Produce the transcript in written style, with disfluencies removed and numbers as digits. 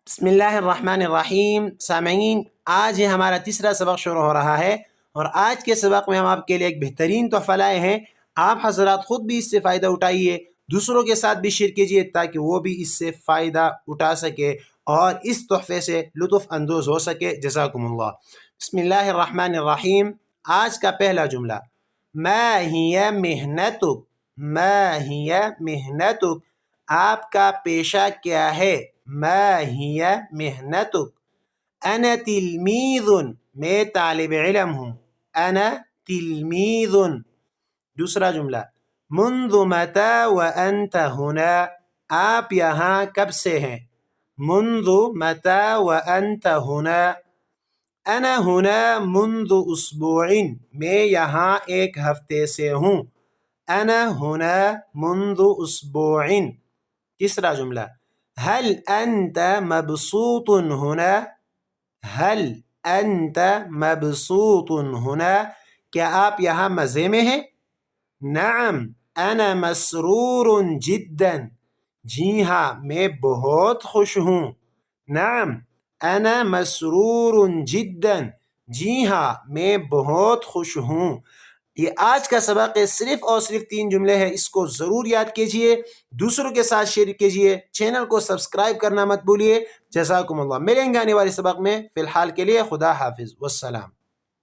بسم اللہ الرحمن الرحیم۔ سامعین، آج یہ ہمارا تیسرا سبق شروع ہو رہا ہے، اور آج کے سبق میں ہم آپ کے لیے ایک بہترین تحفہ لائے ہیں۔ آپ حضرات خود بھی اس سے فائدہ اٹھائیے، دوسروں کے ساتھ بھی شیئر کیجیے تاکہ وہ بھی اس سے فائدہ اٹھا سکے اور اس تحفے سے لطف اندوز ہو سکے۔ جزاکم اللہ۔ بسم اللہ الرحمن الرحیم۔ آج کا پہلا جملہ، ما ہی محنتک، ما ہی محنتک، آپ کا پیشہ کیا ہے؟ ما ہی محنتک۔ انا تلمیذ، میں طالب علم ہوں۔ انا تلمیذ۔ دوسرا جملہ، منذ متى وانت هنا، آپ یہاں کب سے ہیں؟ منذ متى وانت هنا۔ انا هنا منذ اسبوع، میں یہاں ایک ہفتے سے ہوں۔ انا هنا منذ اسبوع۔ تیسرا جملہ، هل انت مبسوط هنا، هل انت مبسوط هنا، کیا آپ یہاں مزے میں ہیں؟ نعم انا مسرور جدا، جی ہاں میں بہت خوش ہوں۔ نعم انا مسرور جدا، جی ہاں میں بہت خوش ہوں۔ یہ آج کا سبق ہے، صرف اور صرف 3 جملے ہیں، اس کو ضرور یاد کیجئے، دوسروں کے ساتھ شیئر کیجئے، چینل کو سبسکرائب کرنا مت بھولیے۔ جزاکم اللہ۔ ملیں گے آنے والے سبق میں، فی الحال کے لیے خدا حافظ والسلام۔